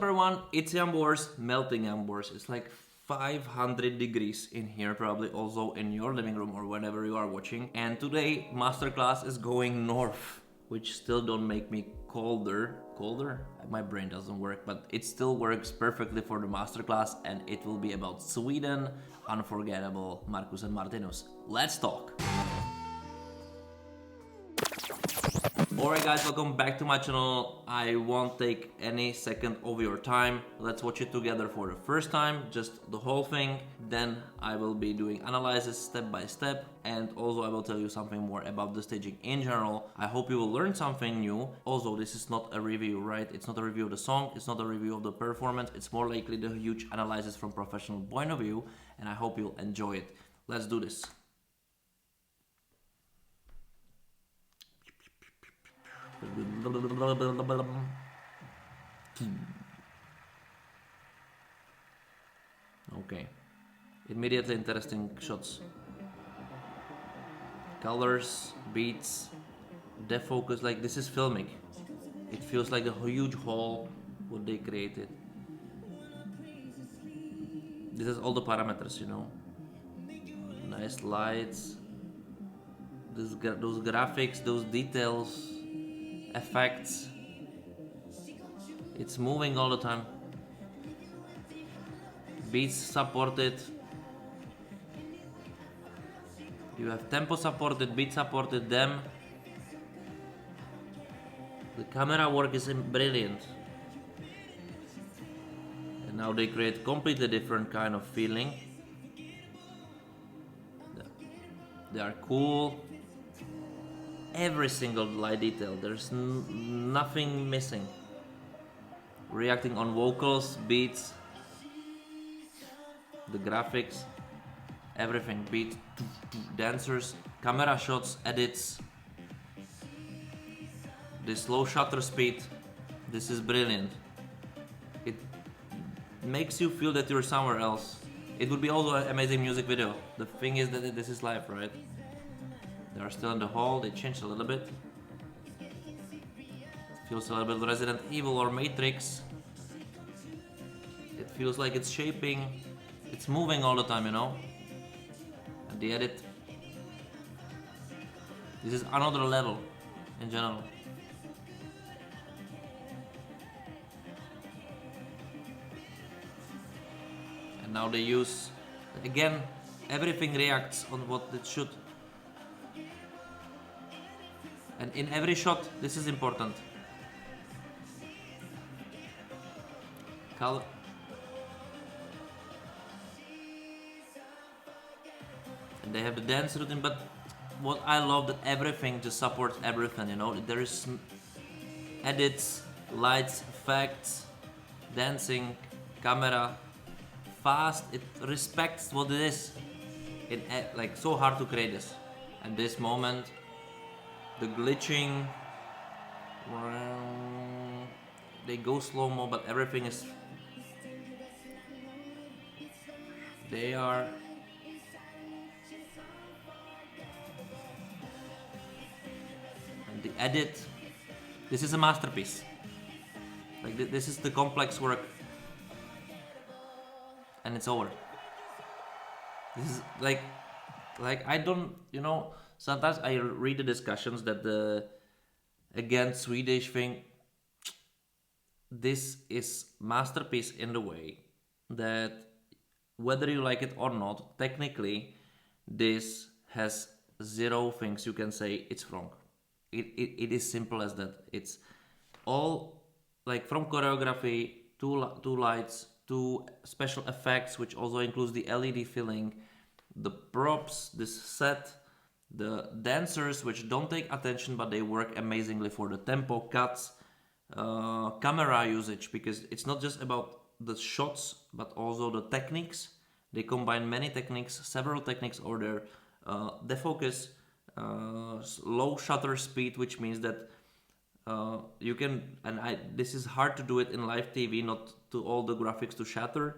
number one, it's Ambors, melting Ambors. It's like 500 degrees in here, probably also in your living room or whenever you are watching. And today, Masterclass is going north, which still don't make me colder. My brain doesn't work, but it still works perfectly for the Masterclass, and it will be about Sweden, Unforgettable, Marcus and Martinus. Let's talk! Alright guys, welcome back to my channel. I won't take any second of your time. Let's watch it together for the first time, just the whole thing. Then I will be doing analysis step by step, and also I will tell you something more about the staging in general. I hope you will learn something new. Also, this is not a review, right? It's not a review of the song, it's not a review of the performance. It's more likely the huge analysis from professional point of view, and I hope you'll enjoy it. Let's do this. Okay, immediately interesting shots. Colors, beats, defocus, like this is filmic. It feels like a huge hall what they created. This is all the parameters, you know. Nice lights, those graphics, those details, effects. It's moving all the time. Beats supported. You have tempo supported, beat supported, them. The camera work is brilliant. And now they create completely different kind of feeling. They are cool. Every single light detail, there's nothing missing. Reacting on vocals, beats, the graphics, everything, beat, dancers, camera shots, edits, the slow shutter speed, this is brilliant. It makes you feel that you're somewhere else. It would be also an amazing music video. The thing is that this is live, right? They are still in the hall, they changed a little bit. It feels a little bit Resident Evil or Matrix. It feels like it's shaping, it's moving all the time, you know? And the edit. This is another level in general. And now they use, again, everything reacts on what it should. And in every shot, this is important. Color. And they have the dance routine, but what I love that everything just supports everything, you know. There is edits, lights, effects, dancing, camera, fast. It respects what it is. Like so hard to create this. And this moment. The glitching, they go slow-mo, but everything is, they are, and the edit, this is a masterpiece. Like this is the complex work, and it's over. This is like I don't, you know, sometimes I read the discussions that the, again, Swedish thing, this is masterpiece in the way that whether you like it or not, technically, this has zero things you can say it's wrong. It is simple as that. It's all, like from choreography to lights to special effects, which also includes the LED filling, the props, this set, the dancers, which don't take attention but they work amazingly for the tempo cuts, camera usage, because it's not just about the shots but also the techniques. They combine many techniques, several techniques order, defocus, low shutter speed, which means that you can, this is hard to do it in live TV, not to all the graphics to shatter.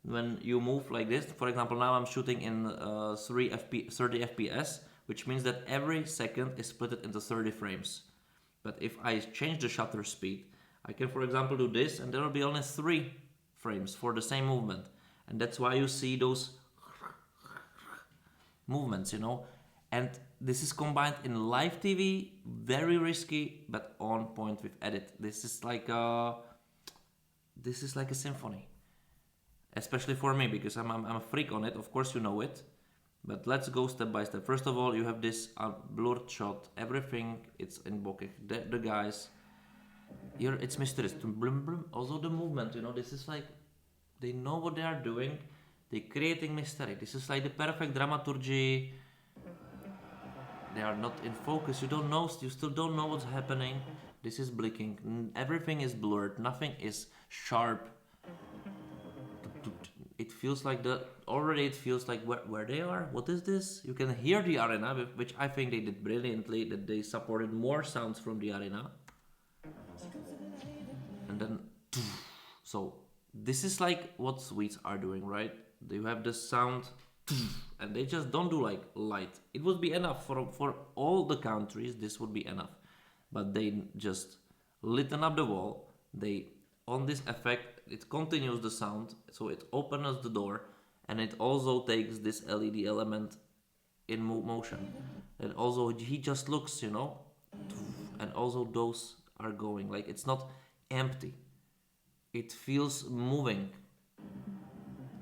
When you move like this, for example, now I'm shooting in 30 FPS, which means that every second is split into 30 frames. But if I change the shutter speed, I can, for example, do this, and there will be only 3 frames for the same movement. And that's why you see those movements, you know. And this is combined in live TV, very risky, but on point with edit. This is like a symphony, especially for me, because I'm a freak on it. Of course, you know it, but let's go step by step. First of all, you have this blurred shot. Everything it's in bokeh. The guys, here it's mysterious. Also the movement, you know. This is like they know what they are doing. They're creating mystery. This is like the perfect dramaturgy. They are not in focus. You don't know. You still don't know what's happening. This is blinking. Everything is blurred. Nothing is sharp. It feels like it feels like where they are. What is this? You can hear the arena, which I think they did brilliantly. That they supported more sounds from the arena. And then, so this is like what Swedes are doing, right? You have the sound, and they just don't do like light. It would be enough for all the countries. This would be enough, but they just lighten up the wall. They on this effect, it continues the sound, so it opens the door, and it also takes this LED element in motion. And also he just looks, you know, and also those are going like it's not empty. It feels moving.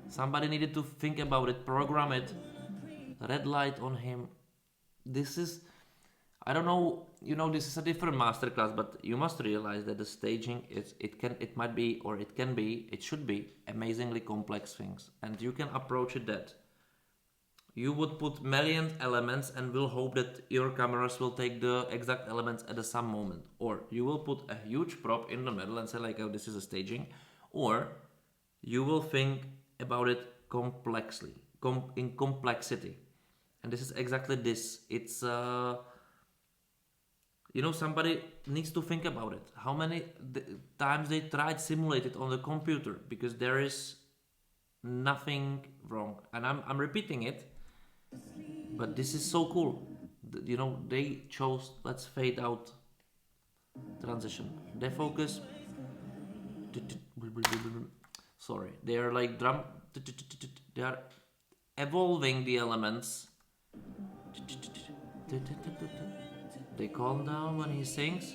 Somebody needed to think about it, program it. Red light on him. This is, I don't know, you know, this is a different masterclass, but you must realize that the staging it should be amazingly complex things, and you can approach it that you would put million elements and will hope that your cameras will take the exact elements at some moment, or you will put a huge prop in the middle and say like, oh, this is a staging, or you will think about it complexly, in complexity, and this is exactly this. It's you know, somebody needs to think about it. How many times they tried simulate it on the computer, because there is nothing wrong, and I'm repeating it, but this is so cool. You know, they chose let's fade out transition. They focus. Sorry, they are like drum. They are evolving the elements. They calm down when he sings.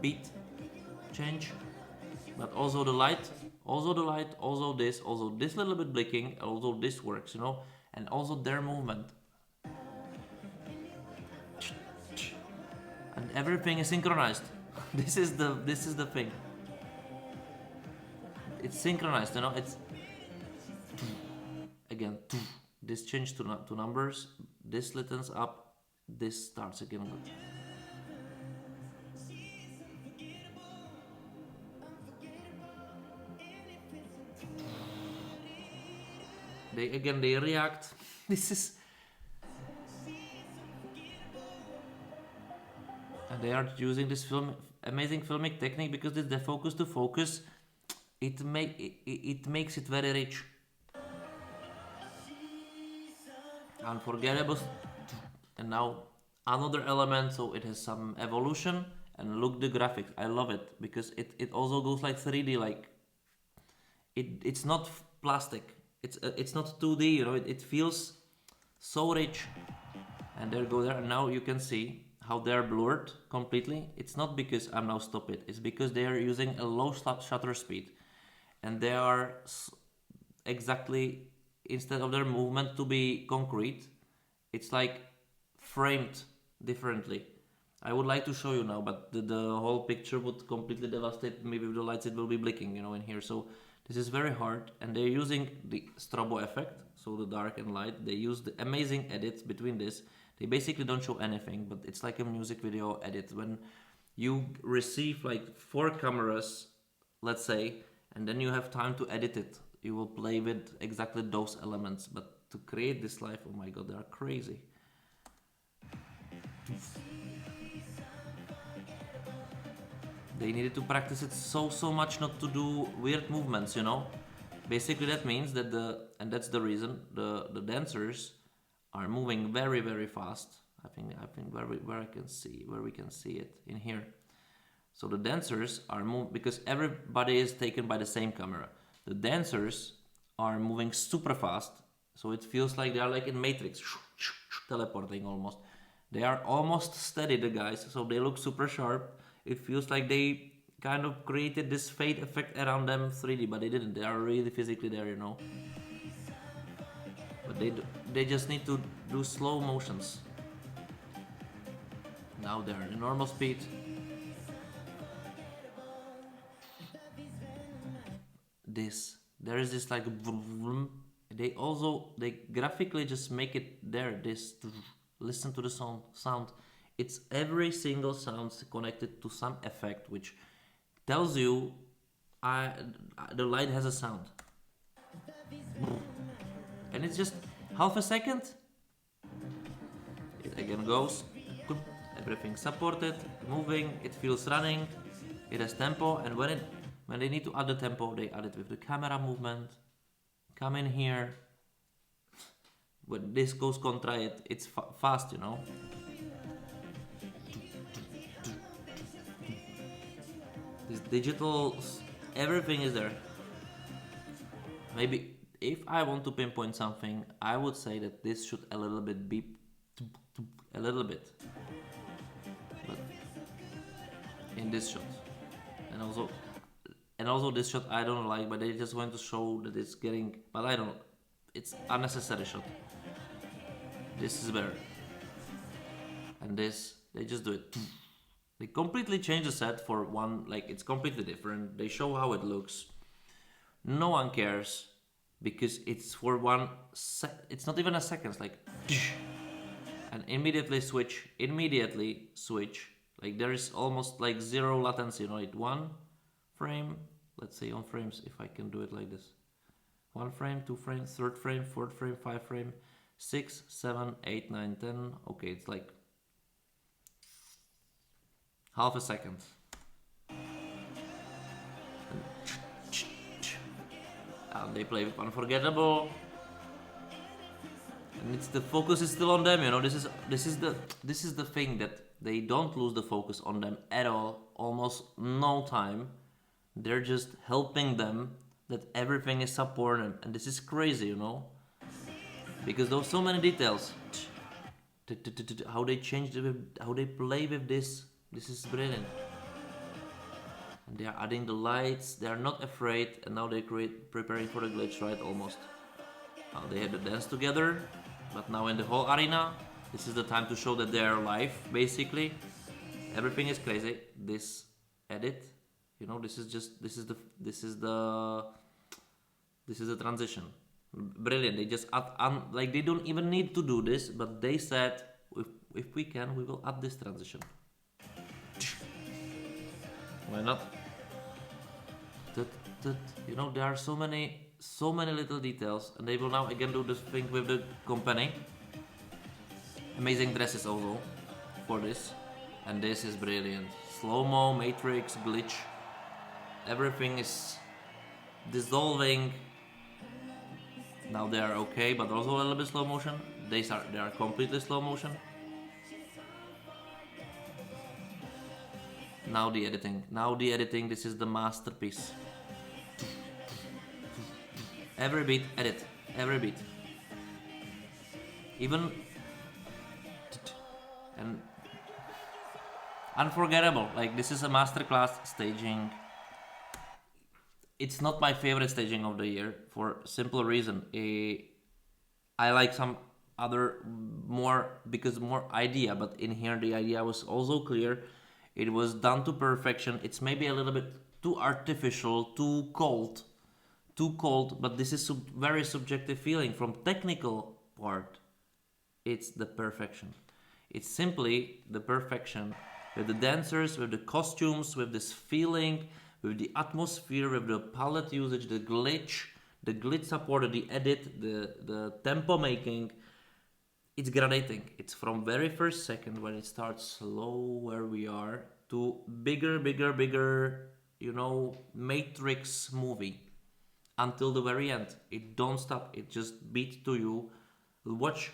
Beat change, but also the light, also this little bit blinking, also this works, you know, and also their movement, and everything is synchronized. This is the thing. It's synchronized, you know. It's again this change to numbers. This lightens up. This starts again. They react. This is, and they are using this amazing filmic technique, because this the focus to focus. It makes it very rich. Unforgettable, and now another element, so it has some evolution. And look the graphics, I love it, because it also goes like 3D, like it's not plastic, it's not 2D, you know, it feels so rich. And there go there, and now you can see how they're blurred completely. It's not because I'm now stop it, it's because they are using a low shutter speed, and they are exactly, instead of their movement to be concrete, it's like framed differently. I would like to show you now, but the whole picture would completely devastate me with the lights. It will be blinking, you know, in here. So this is very hard, and they're using the strobo effect, so the dark and light. They use the amazing edits between this. They basically don't show anything, but it's like a music video edit. When you receive like 4 cameras, let's say, and then you have time to edit it, you will play with exactly those elements. But to create this live, oh my god, they are crazy. They needed to practice it so much not to do weird movements, you know. Basically that means that and that's the reason the dancers are moving very fast. I think where we can see it in here. So the dancers are moving because everybody is taken by the same camera. The dancers are moving super fast, so it feels like they are like in Matrix, teleporting almost. They are almost steady, the guys, so they look super sharp. It feels like they kind of created this fade effect around them 3D, but they didn't. They are really physically there, you know. But they just need to do slow motions. Now they're in normal speed. There is this like vroom. They graphically just make it there. Listen to the sound. It's every single sound connected to some effect which tells you the light has a sound. And it's just half a second. It again goes. Everything supported, moving, it feels running, it has tempo, and when they need to add the tempo, they add it with the camera movement. Come in here. When this goes contra it's fast, you know. This digital, everything is there. Maybe if I want to pinpoint something, I would say that this should a little bit beep, a little bit. But in this shot, and also this shot I don't like, but they just want to show that it's getting, but I don't, it's unnecessary shot. This is better, and this they just do it. They completely change the set for one, like it's completely different. They show how it looks. No one cares because it's for one it's not even a second. It's like and immediately switch. Like there is almost like zero latency, you know, it 1 frame, let's say on frames, if I can do it like this. 1 frame, 2 frames, 3rd frame, 4th frame, 5 frame, 6, 7, 8, 9, 10. Okay, it's like half a second. And they play with Unforgettable. And it's the focus is still on them, you know. This is the thing, that they don't lose the focus on them at all, almost no time. They're just helping them, that everything is supported, and this is crazy, you know, because there's so many details. How they change how they play with this is brilliant. And they are adding the lights, they are not afraid, and now they're preparing for the glitch, right, almost. Now they have to dance together, but now in the whole arena, this is the time to show that they are live, basically. Everything is crazy. This edit, you know, this is the transition. Brilliant. They just add, like they don't even need to do this, but they said, if we can, we will add this transition. Why not? You know, there are so many little details, and they will now again do this thing with the company. Amazing dresses also for this, and this is brilliant. Slow-mo, matrix, glitch, everything is dissolving. Now they are okay, but also a little bit slow motion. They are completely slow motion. Now the editing, this is the masterpiece. Every beat, edit, every beat. Even, and Unforgettable, like this is a masterclass staging. It's not my favorite staging of the year for simple reason. I like some other more idea, but in here the idea was also clear. It was done to perfection. It's maybe a little bit too artificial, too cold, but this is very subjective feeling. From technical part, it's the perfection. It's simply the perfection with the dancers, with the costumes, with this feeling, with the atmosphere, with the palette usage, the glitch supported, the edit, the tempo making. It's gradating. It's from very first second when it starts slow where we are to bigger, you know, Matrix movie until the very end. It don't stop. It just beats to you Watch,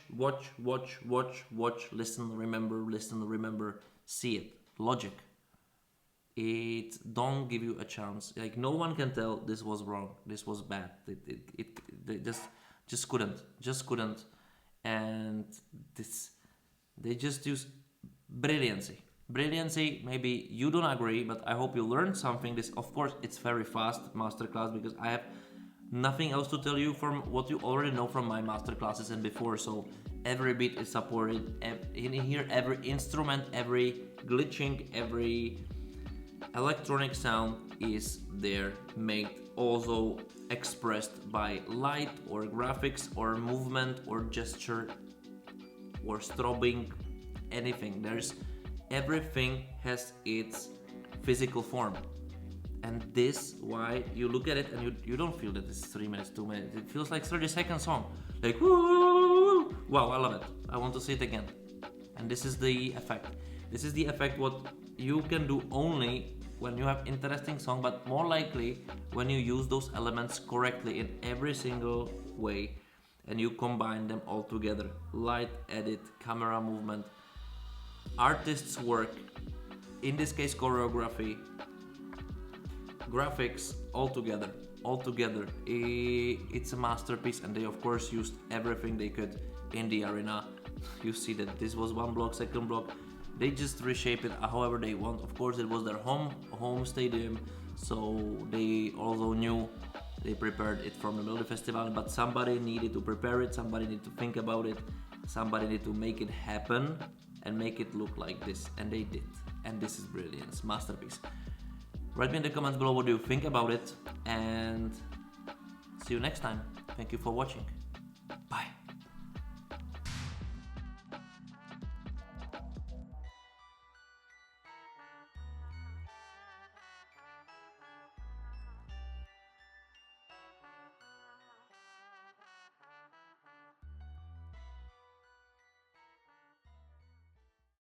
listen, remember, see it. Logic. It don't give you a chance. Like, no one can tell this was wrong, this was bad. They just couldn't. And they just use brilliancy. Maybe you don't agree, but I hope you learned something. This, of course, it's very fast masterclass because I have nothing else to tell you from what you already know from my masterclasses and before. So every beat is supported in here, every instrument, every glitching, every electronic sound is there, made also expressed by light or graphics or movement or gesture or strobing, anything. Everything has its physical form. And this, why you look at it and you don't feel that it's 3 minutes, 2 minutes. It feels like 30-second song. Like, woo! Wow, I love it. I want to see it again. And this is the effect. This is the effect what you can do only when you have interesting song, but more likely when you use those elements correctly in every single way and you combine them all together. Light, edit, camera movement, artist's work, in this case choreography, graphics, all together. It's a masterpiece, and they of course used everything they could in the arena. You see that this was one block, second block. They just reshape it however they want. Of course, it was their home stadium, so they also knew they prepared it from the Melody Festival, but somebody needed to prepare it, somebody needed to think about it, somebody needed to make it happen and make it look like this, and they did. And this is brilliant, masterpiece. Write me in the comments below what you think about it, and see you next time. Thank you for watching.